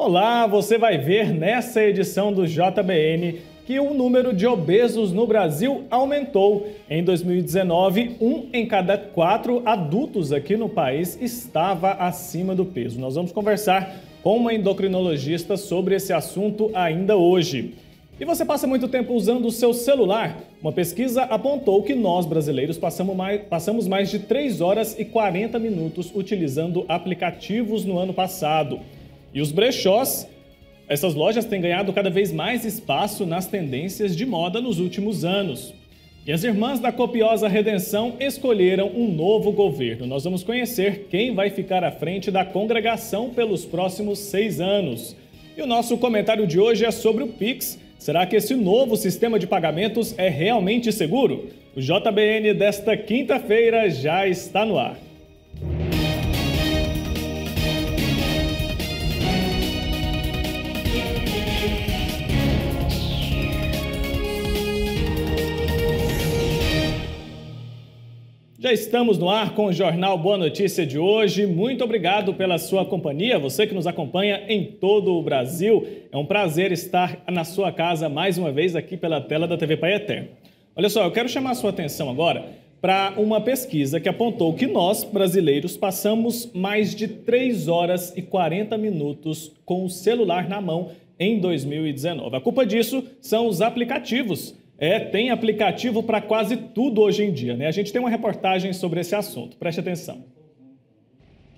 Olá, você vai ver nessa edição do JBN que o número de obesos no Brasil aumentou. Em 2019, 1 em cada 4 adultos aqui no país estava acima do peso. Nós vamos conversar com uma endocrinologista sobre esse assunto ainda hoje. E você passa muito tempo usando o seu celular? Uma pesquisa apontou que nós, brasileiros, passamos mais de 3 horas e 40 minutos utilizando aplicativos no ano passado. E os brechós, essas lojas têm ganhado cada vez mais espaço nas tendências de moda nos últimos anos. E as irmãs da Copiosa Redenção escolheram um novo governo. Nós vamos conhecer quem vai ficar à frente da congregação pelos próximos 6 anos. E o nosso comentário de hoje é sobre o Pix. Será que esse novo sistema de pagamentos é realmente seguro? O JBN desta quinta-feira já está no ar. Já estamos no ar com o Jornal Boa Notícia de hoje. Muito obrigado pela sua companhia, você que nos acompanha em todo o Brasil. É um prazer estar na sua casa mais uma vez aqui pela tela da TV Pai Eterno. Olha só, eu quero chamar a sua atenção agora para uma pesquisa que apontou que nós, brasileiros, passamos mais de 3 horas e 40 minutos com o celular na mão em 2019. A culpa disso são os aplicativos. Tem aplicativo para quase tudo hoje em dia, né? A gente tem uma reportagem sobre esse assunto. Preste atenção.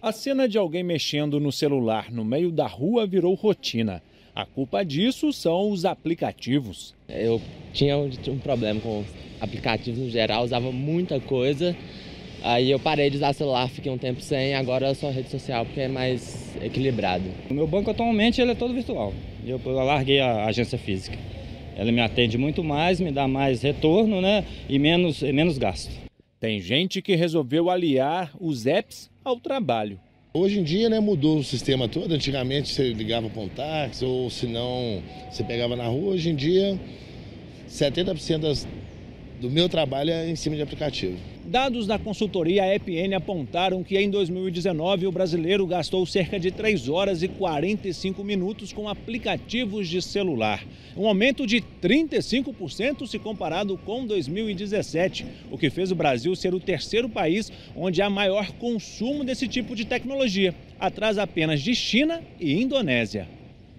A cena de alguém mexendo no celular no meio da rua virou rotina. A culpa disso são os aplicativos. Eu tinha um problema com aplicativos no geral, usava muita coisa. Aí eu parei de usar celular, fiquei um tempo sem, agora é só rede social porque é mais equilibrado. O meu banco atualmente ele é todo virtual. Eu larguei a agência física. Ela me atende muito mais, me dá mais retorno, né? E menos gasto. Tem gente que resolveu aliar os apps ao trabalho. Hoje em dia, né, mudou o sistema todo. Antigamente você ligava para um táxi ou se não, você pegava na rua. Hoje em dia, 70% do meu trabalho é em cima de aplicativo. Dados da consultoria EPN apontaram que em 2019 o brasileiro gastou cerca de 3 horas e 45 minutos com aplicativos de celular. Um aumento de 35% se comparado com 2017, o que fez o Brasil ser o terceiro país onde há maior consumo desse tipo de tecnologia, atrás apenas de China e Indonésia.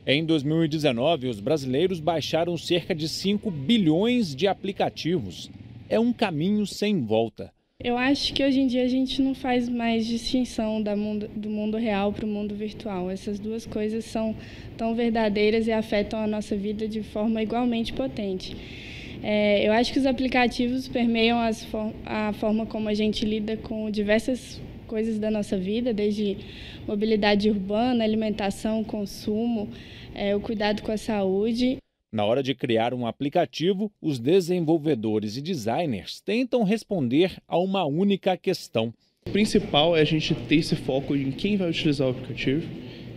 Em 2019, os brasileiros baixaram cerca de 5 bilhões de aplicativos. É um caminho sem volta. Eu acho que hoje em dia a gente não faz mais distinção do mundo real para o mundo virtual. Essas duas coisas são tão verdadeiras e afetam a nossa vida de forma igualmente potente. Eu acho que os aplicativos permeiam a forma como a gente lida com diversas coisas da nossa vida, desde mobilidade urbana, alimentação, consumo, o cuidado com a saúde. Na hora de criar um aplicativo, os desenvolvedores e designers tentam responder a uma única questão. O principal é a gente ter esse foco em quem vai utilizar o aplicativo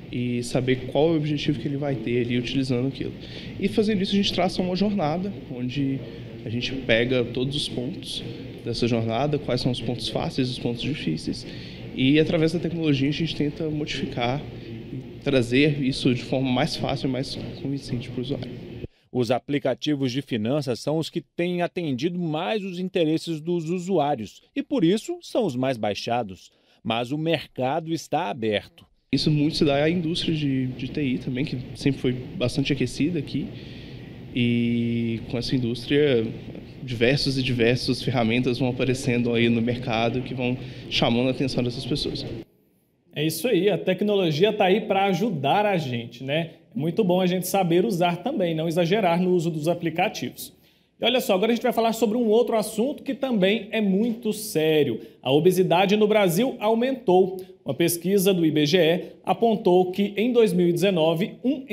e saber qual é o objetivo que ele vai ter ali utilizando aquilo. E fazendo isso a gente traça uma jornada, onde a gente pega todos os pontos dessa jornada, quais são os pontos fáceis e os pontos difíceis. E através da tecnologia a gente tenta modificar e trazer isso de forma mais fácil e mais convincente para o usuário. Os aplicativos de finanças são os que têm atendido mais os interesses dos usuários e, por isso, são os mais baixados. Mas o mercado está aberto. Isso muito se dá à indústria de TI também, que sempre foi bastante aquecida aqui. E com essa indústria, diversas ferramentas vão aparecendo aí no mercado que vão chamando a atenção dessas pessoas. É isso aí, a tecnologia está aí para ajudar a gente, né? É muito bom a gente saber usar também, não exagerar no uso dos aplicativos. E olha só, agora a gente vai falar sobre um outro assunto que também é muito sério. A obesidade no Brasil aumentou. Uma pesquisa do IBGE apontou que em 2019, 1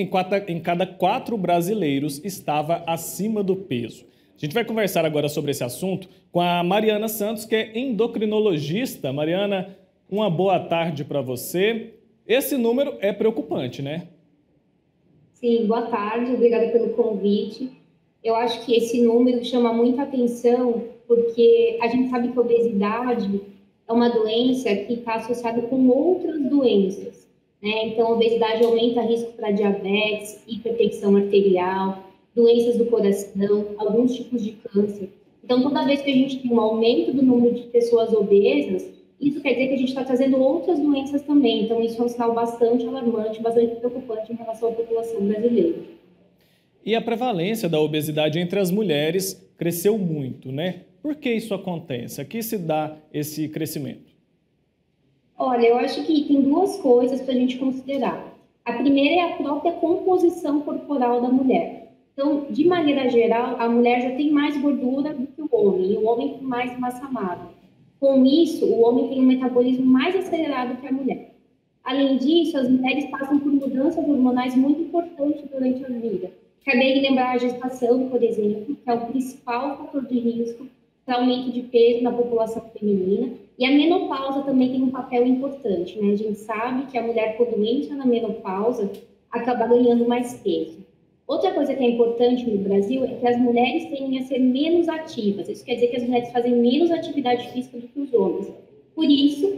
em cada 4 brasileiros estava acima do peso. A gente vai conversar agora sobre esse assunto com a Mariana Santos, que é endocrinologista. Mariana, uma boa tarde para você. Esse número é preocupante, né? Sim, boa tarde, obrigada pelo convite. Eu acho que esse número chama muita atenção porque a gente sabe que a obesidade é uma doença que está associada com outras doenças. né? Então, a obesidade aumenta o risco para diabetes, hipertensão arterial, doenças do coração, alguns tipos de câncer. Então, toda vez que a gente tem um aumento do número de pessoas obesas, isso quer dizer que a gente está trazendo outras doenças também. Então, isso é um sinal bastante alarmante, bastante preocupante em relação à população brasileira. E a prevalência da obesidade entre as mulheres cresceu muito, né? Por que isso acontece? A que se dá esse crescimento? Olha, eu acho que tem duas coisas para a gente considerar. A primeira é a própria composição corporal da mulher. Então, de maneira geral, a mulher já tem mais gordura do que o homem, e o homem tem mais massa magra. Com isso, o homem tem um metabolismo mais acelerado que a mulher. Além disso, as mulheres passam por mudanças hormonais muito importantes durante a vida. Acabei de lembrar a gestação, por exemplo, que é o principal fator de risco para aumento de peso na população feminina. E a menopausa também tem um papel importante, né? A gente sabe que a mulher, quando entra na menopausa, acaba ganhando mais peso. Outra coisa que é importante no Brasil é que as mulheres tendem a ser menos ativas. Isso quer dizer que as mulheres fazem menos atividade física do que os homens. Por isso,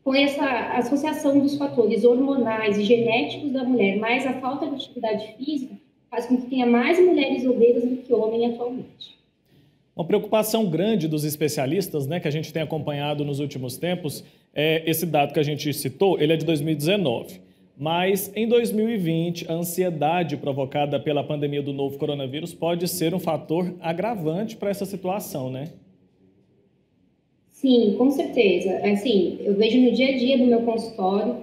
com essa associação dos fatores hormonais e genéticos da mulher, mais a falta de atividade física, faz com que tenha mais mulheres obesas do que homens atualmente. Uma preocupação grande dos especialistas, né, que a gente tem acompanhado nos últimos tempos, é esse dado que a gente citou, ele é de 2019. Mas em 2020, a ansiedade provocada pela pandemia do novo coronavírus pode ser um fator agravante para essa situação, né? Sim, com certeza. Assim, eu vejo no dia a dia do meu consultório,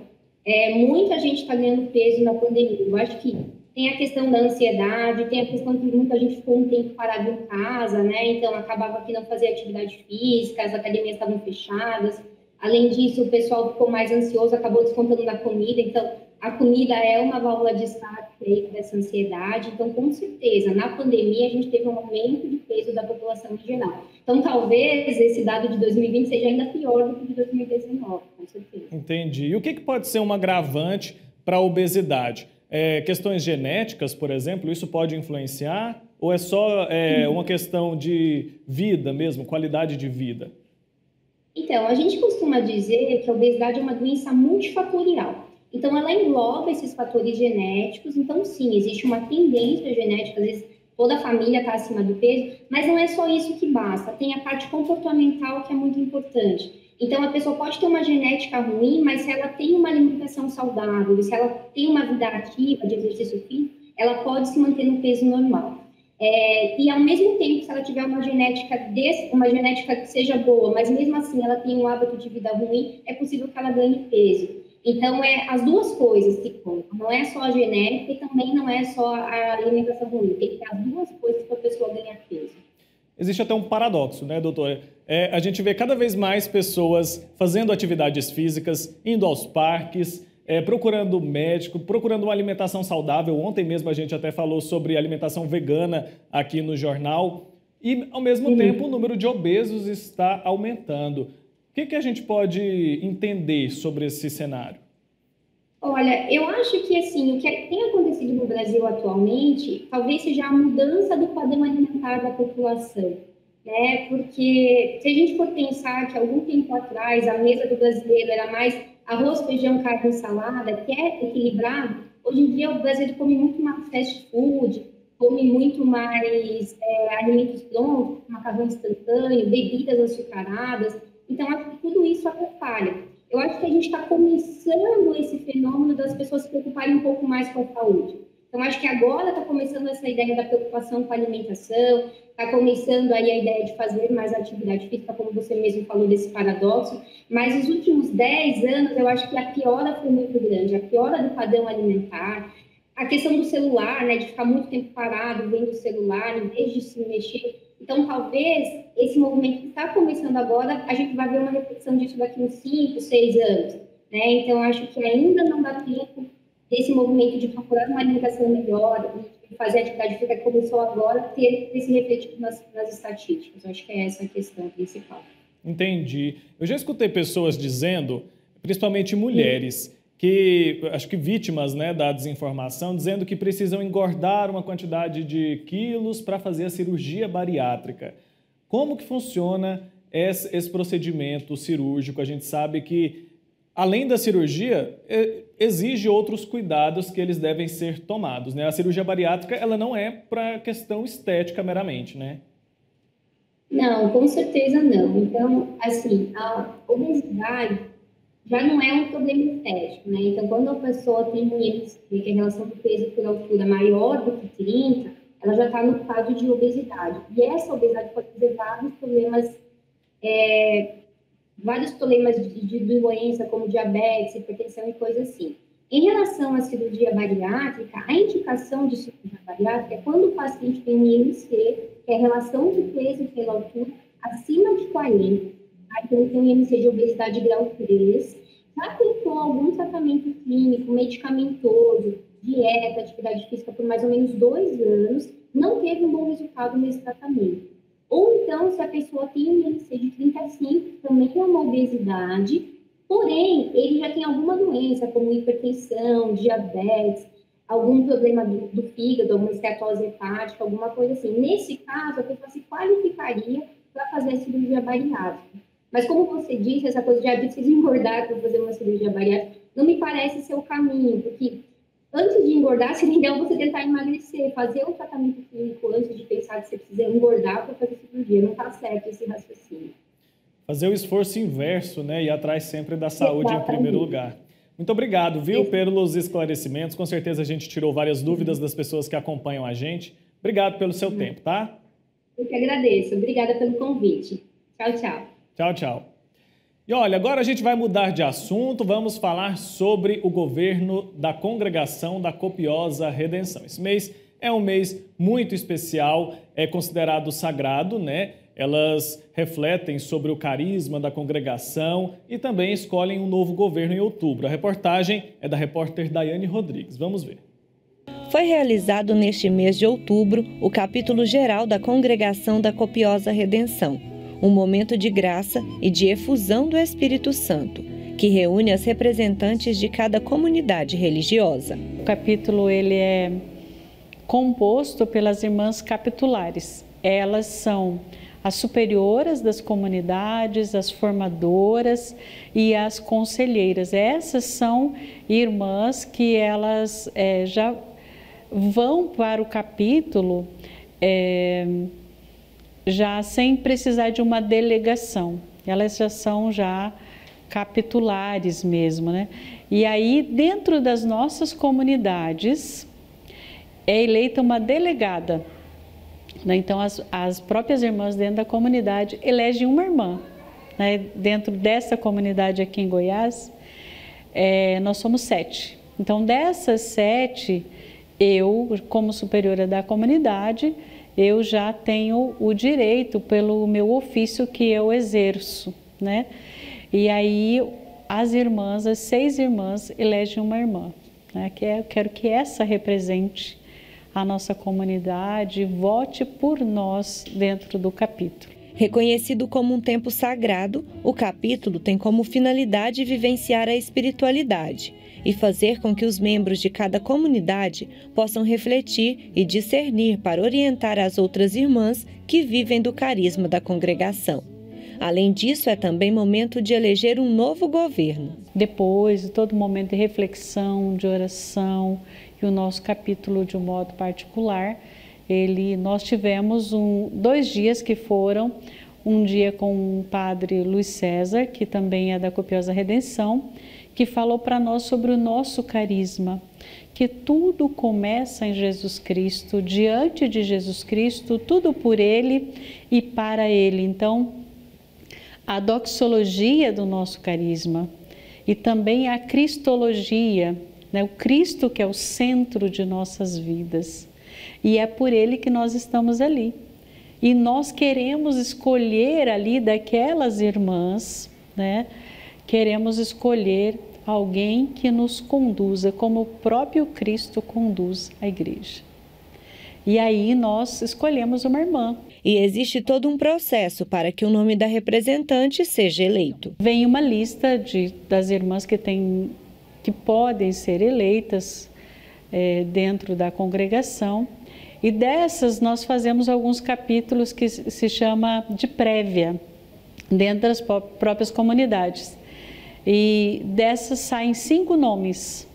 muita gente está ganhando peso na pandemia. Eu acho que tem a questão da ansiedade, tem a questão que muita gente ficou um tempo parado em casa, né? Então, acabava que não fazia atividade física, as academias estavam fechadas. Além disso, o pessoal ficou mais ansioso, acabou descontando na comida. Então, a comida é uma válvula de escape dessa ansiedade. Então, com certeza, na pandemia, a gente teve um aumento de peso da população em geral. Então, talvez esse dado de 2020 seja ainda pior do que de 2019, com certeza. Entendi. E o que pode ser um agravante para a obesidade? Questões genéticas, por exemplo, isso pode influenciar? Ou é só uma questão de vida mesmo, qualidade de vida? Então, a gente costuma dizer que a obesidade é uma doença multifatorial. Então, ela engloba esses fatores genéticos. Então, sim, existe uma tendência genética, às vezes toda a família está acima do peso, mas não é só isso que basta. Tem a parte comportamental que é muito importante. Então, a pessoa pode ter uma genética ruim, mas se ela tem uma alimentação saudável, se ela tem uma vida ativa de exercício físico, ela pode se manter no peso normal. E, ao mesmo tempo, se ela tiver uma genética que seja boa, mas mesmo assim ela tem um hábito de vida ruim, é possível que ela ganhe peso. Então, as duas coisas que contam. Não é só a genética e também não é só a alimentação ruim. Tem que ter as duas coisas para a pessoa ganhar peso. Existe até um paradoxo, né, doutora? A gente vê cada vez mais pessoas fazendo atividades físicas, indo aos parques, procurando médico, procurando uma alimentação saudável. Ontem mesmo a gente até falou sobre alimentação vegana aqui no jornal. E, ao mesmo tempo, o número de obesos está aumentando. O que a gente pode entender sobre esse cenário? Olha, eu acho que assim, o que tem acontecido no Brasil atualmente, talvez seja a mudança do padrão alimentar da população, né? Porque se a gente for pensar que algum tempo atrás a mesa do brasileiro era mais arroz, feijão, carne e salada, que é equilibrado, hoje em dia o brasileiro come muito mais fast food, come muito mais alimentos prontos, macarrão instantâneo, bebidas açucaradas. Então, acho que tudo isso atrapalha. Eu acho que a gente está começando esse fenômeno das pessoas se preocuparem um pouco mais com a saúde. Então, acho que agora está começando essa ideia da preocupação com a alimentação, está começando aí a ideia de fazer mais atividade física, como você mesmo falou desse paradoxo, mas nos últimos 10 anos eu acho que a piora foi muito grande, a piora do padrão alimentar, a questão do celular, né, de ficar muito tempo parado vendo o celular, em vez de se mexer. Então, talvez esse movimento que está começando agora, a gente vai ver uma repetição disso daqui uns 5, 6 anos. Né? Então, acho que ainda não dá tempo desse movimento de procurar uma alimentação melhor, de fazer atividade física que começou agora, ter esse refletido nas estatísticas. Eu acho que é essa a questão principal. Entendi. Eu já escutei pessoas dizendo, principalmente mulheres, que acho que vítimas, né, da desinformação, dizendo que precisam engordar uma quantidade de quilos para fazer a cirurgia bariátrica. Como que funciona esse procedimento cirúrgico? A gente sabe que, além da cirurgia, exige outros cuidados que eles devem ser tomados, né? A cirurgia bariátrica, ela não é para questão estética meramente, né? Não, com certeza não. Então, assim, a obesidade já não é um problema estético, né? Então, quando a pessoa tem um IMC, que é a relação do peso por altura maior do que 30, ela já está no quadro de obesidade. E essa obesidade pode ter vários problemas de doença, como diabetes, hipertensão e coisas assim. Em relação à cirurgia bariátrica, a indicação de cirurgia bariátrica é quando o paciente tem um IMC, que é a relação de peso pela altura, acima de 40. Então, ele tem um IMC de obesidade grau 3. Já tentou algum tratamento clínico, medicamentoso, dieta, atividade física por mais ou menos 2 anos, não teve um bom resultado nesse tratamento. Ou então, se a pessoa tem um IMC de 35, também é uma obesidade, porém, ele já tem alguma doença, como hipertensão, diabetes, algum problema do fígado, alguma esteatose hepática, alguma coisa assim. Nesse caso, a pessoa se qualificaria para fazer a cirurgia bariátrica. Mas como você disse, essa coisa de precisa engordar para fazer uma cirurgia bariátrica, não me parece ser o caminho, porque antes de engordar, seria legal você tentar emagrecer, fazer um tratamento clínico antes de pensar que você precisa engordar para fazer cirurgia. Não está certo esse raciocínio. Fazer o esforço inverso, né? E atrás sempre da saúde em primeiro lugar. Muito obrigado, viu, pelos esclarecimentos. Com certeza a gente tirou várias dúvidas das pessoas que acompanham a gente. Obrigado pelo seu tempo, tá? Eu que agradeço. Obrigada pelo convite. Tchau, tchau. Tchau, tchau. E olha, agora a gente vai mudar de assunto, vamos falar sobre o governo da Congregação da Copiosa Redenção. Esse mês é um mês muito especial, é considerado sagrado, né? Elas refletem sobre o carisma da congregação e também escolhem um novo governo em outubro. A reportagem é da repórter Daiane Rodrigues. Vamos ver. Foi realizado neste mês de outubro o capítulo geral da Congregação da Copiosa Redenção, um momento de graça e de efusão do Espírito Santo, que reúne as representantes de cada comunidade religiosa. O capítulo ele é composto pelas irmãs capitulares. Elas são as superioras das comunidades, as formadoras e as conselheiras. Essas são irmãs que elas já vão para o capítulo já sem precisar de uma delegação. Elas já são capitulares mesmo, né? E aí, dentro das nossas comunidades, é eleita uma delegada. Então, as próprias irmãs dentro da comunidade elegem uma irmã. Né? Dentro dessa comunidade aqui em Goiás, nós somos 7. Então, dessas 7, eu, como superiora da comunidade, eu já tenho o direito pelo meu ofício que eu exerço. Né? E aí, as 6 irmãs elegem uma irmã. Né? Eu quero que essa represente a nossa comunidade, vote por nós dentro do capítulo. Reconhecido como um tempo sagrado, o capítulo tem como finalidade vivenciar a espiritualidade e fazer com que os membros de cada comunidade possam refletir e discernir para orientar as outras irmãs que vivem do carisma da congregação. Além disso, é também momento de eleger um novo governo. Depois de todo momento de reflexão, de oração, e o nosso capítulo de um modo particular, nós tivemos 2 dias que foram, um dia com o padre Luiz César, que também é da Copiosa Redenção, que falou para nós sobre o nosso carisma, que tudo começa em Jesus Cristo, diante de Jesus Cristo, tudo por Ele e para Ele. Então, a doxologia do nosso carisma e também a cristologia, né? O Cristo que é o centro de nossas vidas. E é por Ele que nós estamos ali. E nós queremos escolher ali daquelas irmãs, né? Queremos escolher alguém que nos conduza como o próprio Cristo conduz a igreja. E aí nós escolhemos uma irmã. E existe todo um processo para que o nome da representante seja eleito. Vem uma lista das irmãs que podem ser eleitas dentro da congregação. E dessas nós fazemos alguns capítulos que se chama de prévia, dentro das próprias comunidades. E dessas saem 5 nomes.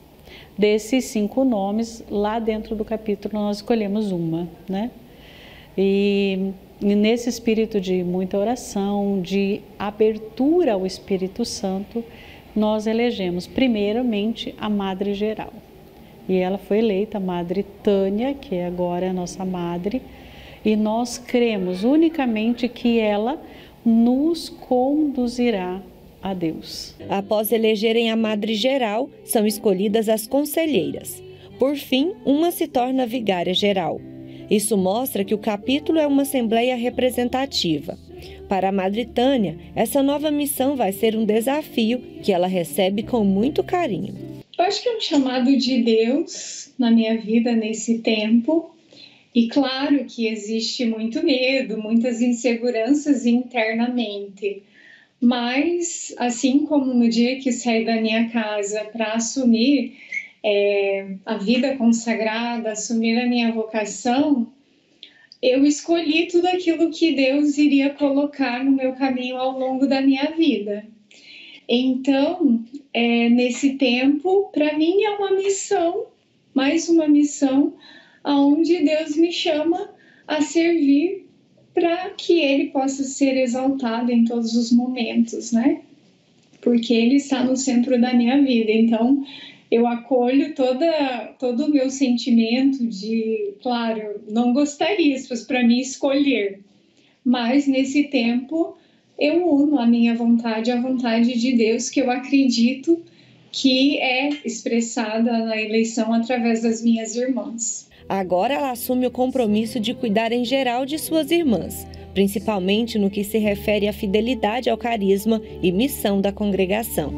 desses 5 nomes, lá dentro do capítulo nós escolhemos uma, né? E nesse espírito de muita oração, de abertura ao Espírito Santo, nós elegemos primeiramente a Madre Geral. E ela foi eleita a Madre Tânia, que é agora a nossa Madre, e nós cremos unicamente que ela nos conduzirá a Deus. Após elegerem a Madre Geral, são escolhidas as conselheiras. Por fim, uma se torna vigária geral. Isso mostra que o capítulo é uma assembleia representativa. Para a Madre Tânia, essa nova missão vai ser um desafio que ela recebe com muito carinho. Eu acho que é um chamado de Deus na minha vida nesse tempo. E claro que existe muito medo, muitas inseguranças internamente. Mas, assim como no dia que saí da minha casa para assumir a vida consagrada, assumir a minha vocação, eu escolhi tudo aquilo que Deus iria colocar no meu caminho ao longo da minha vida. Então, nesse tempo, para mim é uma missão, mais uma missão, onde Deus me chama a servir para que Ele possa ser exaltado em todos os momentos, né? Porque Ele está no centro da minha vida. Então, eu acolho todo o meu sentimento de, claro, não gostaria, se fosse para mim escolher, mas nesse tempo eu uno a minha vontade à vontade de Deus, que eu acredito que é expressada na eleição através das minhas irmãs. Agora ela assume o compromisso de cuidar em geral de suas irmãs, principalmente no que se refere à fidelidade ao carisma e missão da congregação.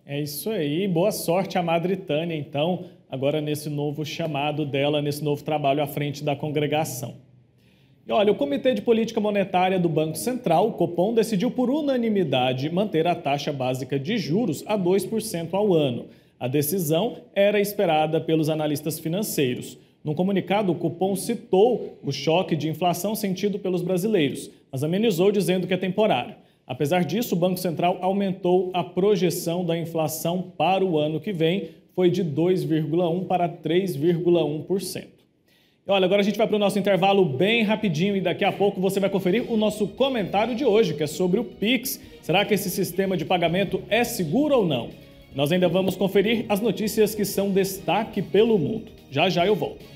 É isso aí, boa sorte à Madre Tânia, então, agora nesse novo chamado dela, nesse novo trabalho à frente da congregação. E olha, o Comitê de Política Monetária do Banco Central, o Copom, decidiu por unanimidade manter a taxa básica de juros a 2% ao ano. A decisão era esperada pelos analistas financeiros. Num comunicado, o Copom citou o choque de inflação sentido pelos brasileiros, mas amenizou dizendo que é temporário. Apesar disso, o Banco Central aumentou a projeção da inflação para o ano que vem, foi de 2,1% para 3,1%. E olha, agora a gente vai para o nosso intervalo bem rapidinho e daqui a pouco você vai conferir o nosso comentário de hoje, que é sobre o Pix. Será que esse sistema de pagamento é seguro ou não? Nós ainda vamos conferir as notícias que são destaque pelo mundo. Já já eu volto.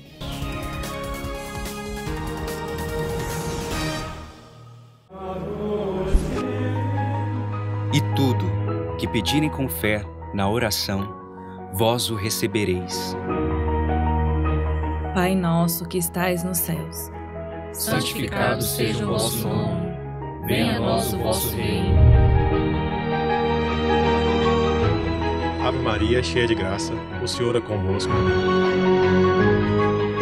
E tudo que pedirem com fé na oração, vós o recebereis. Pai nosso que estais nos céus, santificado seja o vosso nome, venha a nós o vosso reino. Ave Maria, cheia de graça, o Senhor é convosco.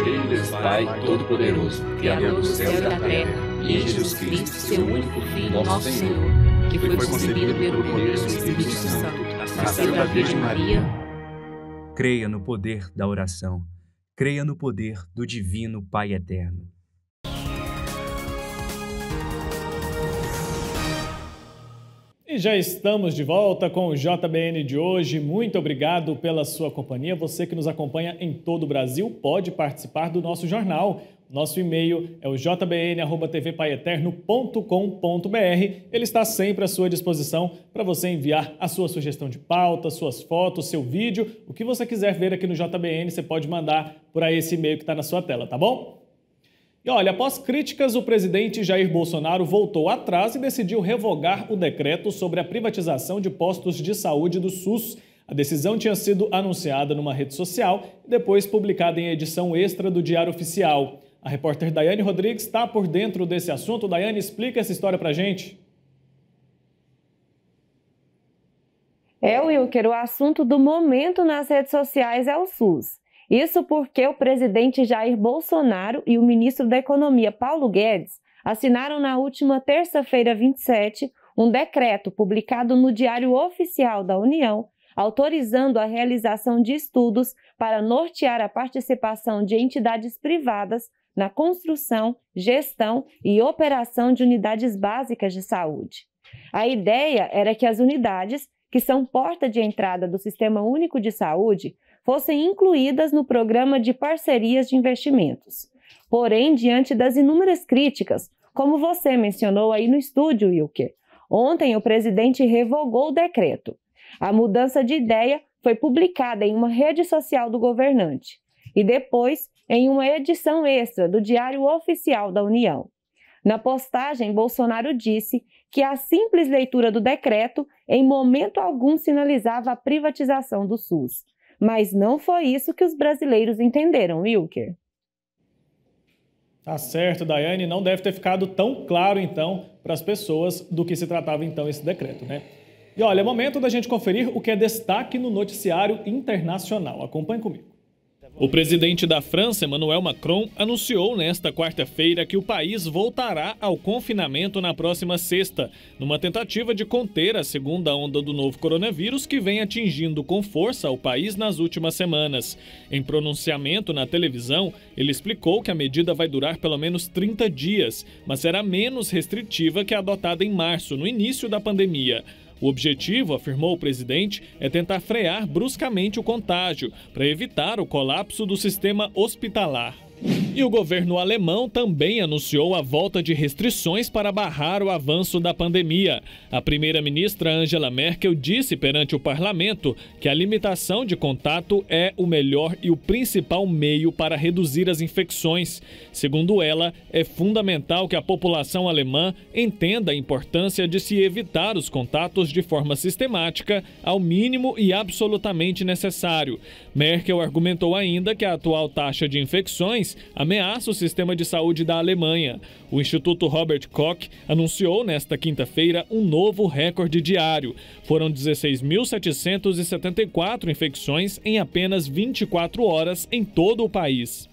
Creio em Deus Pai Todo-Poderoso, Criador do céu e da terra, e em Jesus Cristo, seu único Filho, nosso Senhor, que foi concebido pelo poder do Espírito Santo, nasceu da Virgem Maria. Creia no poder da oração. Creia no poder do Divino Pai Eterno. E já estamos de volta com o JBN de hoje. Muito obrigado pela sua companhia. Você que nos acompanha em todo o Brasil pode participar do nosso jornal. Nosso e-mail é o jbn@tvpaieterno.com.br. Ele está sempre à sua disposição para você enviar a sua sugestão de pauta, suas fotos, seu vídeo, o que você quiser ver aqui no JBN, você pode mandar por aí esse e-mail que está na sua tela, tá bom? E olha, após críticas, o presidente Jair Bolsonaro voltou atrás e decidiu revogar o decreto sobre a privatização de postos de saúde do SUS. A decisão tinha sido anunciada numa rede social e depois publicada em edição extra do Diário Oficial. A repórter Daiane Rodrigues está por dentro desse assunto. Daiane, explica essa história pra gente. Wilker, o assunto do momento nas redes sociais é o SUS. Isso porque o presidente Jair Bolsonaro e o ministro da Economia, Paulo Guedes, assinaram na última terça-feira, 27, um decreto publicado no Diário Oficial da União, autorizando a realização de estudos para nortear a participação de entidades privadas na construção, gestão e operação de unidades básicas de saúde. A ideia era que as unidades, que são porta de entrada do Sistema Único de Saúde, fossem incluídas no programa de parcerias de investimentos. Porém, diante das inúmeras críticas, como você mencionou aí no estúdio, Wilker, ontem o presidente revogou o decreto. A mudança de ideia foi publicada em uma rede social do governante e depois em uma edição extra do Diário Oficial da União. Na postagem, Bolsonaro disse que a simples leitura do decreto em momento algum sinalizava a privatização do SUS. Mas não foi isso que os brasileiros entenderam, Wilker. Tá certo, Daiane, não deve ter ficado tão claro, então, para as pessoas do que se tratava, então, esse decreto, né? E olha, é momento da gente conferir o que é destaque no noticiário internacional. Acompanhe comigo. O presidente da França, Emmanuel Macron, anunciou nesta quarta-feira que o país voltará ao confinamento na próxima sexta, numa tentativa de conter a segunda onda do novo coronavírus que vem atingindo com força o país nas últimas semanas. Em pronunciamento na televisão, ele explicou que a medida vai durar pelo menos 30 dias, mas será menos restritiva que a adotada em março, no início da pandemia. O objetivo, afirmou o presidente, é tentar frear bruscamente o contágio, para evitar o colapso do sistema hospitalar. E o governo alemão também anunciou a volta de restrições para barrar o avanço da pandemia. A primeira-ministra Angela Merkel disse perante o parlamento que a limitação de contato é o melhor e o principal meio para reduzir as infecções. Segundo ela, é fundamental que a população alemã entenda a importância de se evitar os contatos de forma sistemática, ao mínimo e absolutamente necessário. Merkel argumentou ainda que a atual taxa de infecções ameaça o sistema de saúde da Alemanha. O Instituto Robert Koch anunciou nesta quinta-feira um novo recorde diário. Foram 16.774 infecções em apenas 24 horas em todo o país.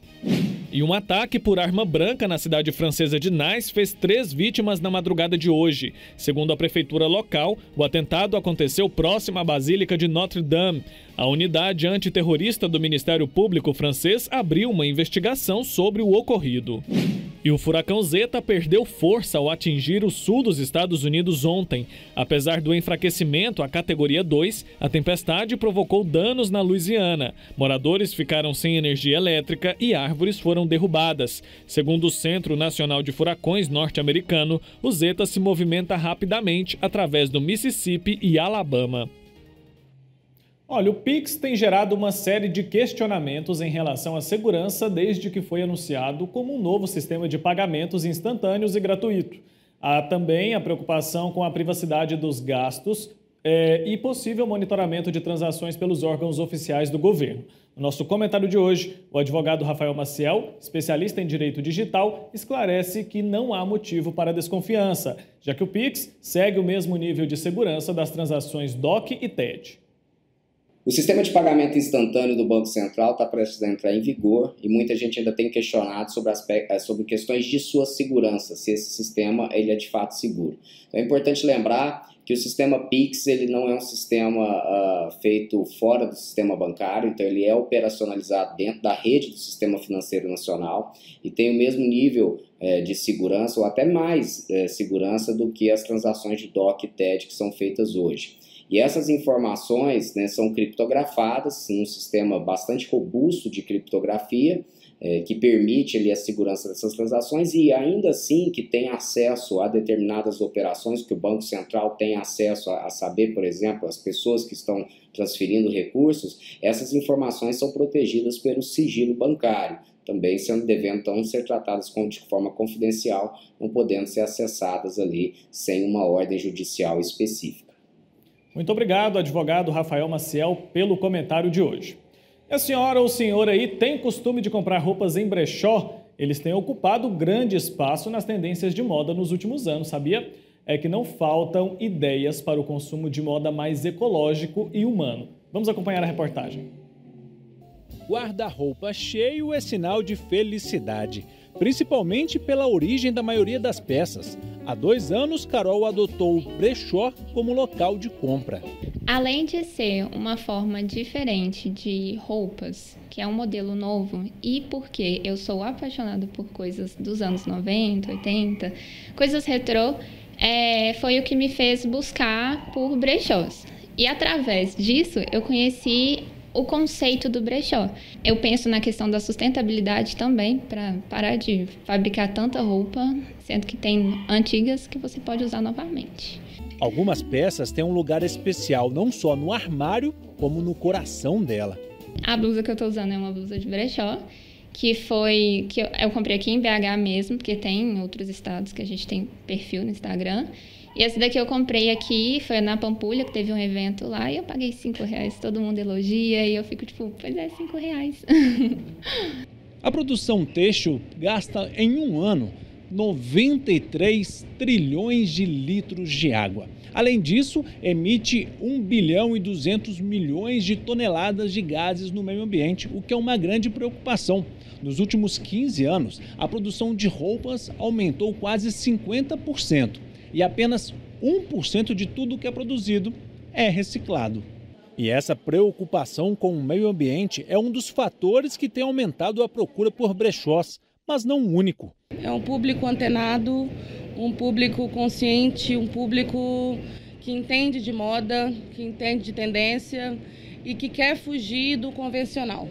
E um ataque por arma branca na cidade francesa de Nice fez 3 vítimas na madrugada de hoje. Segundo a prefeitura local, o atentado aconteceu próximo à Basílica de Notre-Dame. A unidade antiterrorista do Ministério Público francês abriu uma investigação sobre o ocorrido. E o furacão Zeta perdeu força ao atingir o sul dos Estados Unidos ontem. Apesar do enfraquecimento à categoria 2, a tempestade provocou danos na Louisiana. Moradores ficaram sem energia elétrica e árvores foram derrubadas. Segundo o Centro Nacional de Furacões norte-americano, o Zeta se movimenta rapidamente através do Mississippi e Alabama. Olha, o Pix tem gerado uma série de questionamentos em relação à segurança desde que foi anunciado como um novo sistema de pagamentos instantâneos e gratuito. Há também a preocupação com a privacidade dos gastos e possível monitoramento de transações pelos órgãos oficiais do governo. No nosso comentário de hoje, o advogado Rafael Maciel, especialista em direito digital, esclarece que não há motivo para desconfiança, já que o Pix segue o mesmo nível de segurança das transações DOC e TED. O sistema de pagamento instantâneo do Banco Central está prestes a entrar em vigor e muita gente ainda tem questionado sobre questões de sua segurança, se esse sistema ele é de fato seguro. Então é importante lembrar que o sistema Pix ele não é um sistema feito fora do sistema bancário, então ele é operacionalizado dentro da rede do Sistema Financeiro Nacional e tem o mesmo nível de segurança ou até mais segurança do que as transações de DOC e TED que são feitas hoje. E essas informações, né, são criptografadas num sistema bastante robusto de criptografia, que permite ali a segurança dessas transações e ainda assim que tem acesso a determinadas operações que o Banco Central tem acesso a saber, por exemplo, as pessoas que estão transferindo recursos, essas informações são protegidas pelo sigilo bancário, também devendo então ser tratadas de forma confidencial, não podendo ser acessadas ali sem uma ordem judicial específica. Muito obrigado, advogado Rafael Maciel, pelo comentário de hoje. E a senhora ou o senhor aí tem costume de comprar roupas em brechó? Eles têm ocupado grande espaço nas tendências de moda nos últimos anos, sabia? É que não faltam ideias para o consumo de moda mais ecológico e humano. Vamos acompanhar a reportagem. Guarda-roupa cheio é sinal de felicidade, principalmente pela origem da maioria das peças. Há 2 anos, Carol adotou o brechó como local de compra. Além de ser uma forma diferente de roupas, que é um modelo novo, e porque eu sou apaixonada por coisas dos anos 90, 80, coisas retrô, foi o que me fez buscar por brechós. E através disso, eu conheci o conceito do brechó. Eu penso na questão da sustentabilidade também, para parar de fabricar tanta roupa, sendo que tem antigas que você pode usar novamente. Algumas peças têm um lugar especial, não só no armário, como no coração dela. A blusa que eu estou usando é uma blusa de brechó, que eu comprei aqui em BH mesmo, porque tem em outros estados que a gente tem perfil no Instagram. E essa daqui eu comprei aqui, foi na Pampulha, que teve um evento lá, e eu paguei R$5. Todo mundo elogia, e eu fico tipo, pois é, R$5. A produção têxtil gasta em um ano 93 trilhões de litros de água. Além disso, emite 1 bilhão e 200 milhões de toneladas de gases no meio ambiente, o que é uma grande preocupação. Nos últimos 15 anos, a produção de roupas aumentou quase 50%. E apenas 1% de tudo que é produzido é reciclado. E essa preocupação com o meio ambiente é um dos fatores que tem aumentado a procura por brechós, mas não o único. É um público antenado, um público consciente, um público que entende de moda, que entende de tendência e que quer fugir do convencional.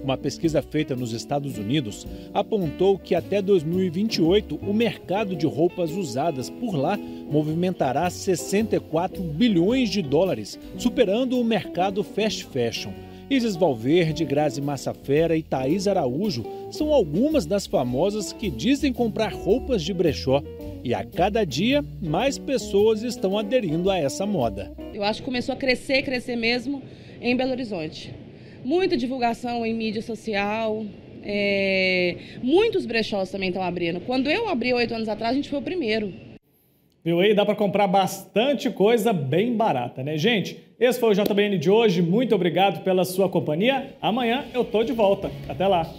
Uma pesquisa feita nos Estados Unidos apontou que até 2028 o mercado de roupas usadas por lá movimentará 64 bilhões de dólares, superando o mercado fast fashion. Isis Valverde, Grazi Massafera e Thaís Araújo são algumas das famosas que dizem comprar roupas de brechó. E a cada dia, mais pessoas estão aderindo a essa moda. Eu acho que começou a crescer mesmo em Belo Horizonte. Muita divulgação em mídia social, muitos brechós também estão abrindo. Quando eu abri 8 anos atrás, a gente foi o primeiro. Viu aí? Dá para comprar bastante coisa bem barata, né, gente? Esse foi o JBN de hoje. Muito obrigado pela sua companhia. Amanhã eu tô de volta. Até lá.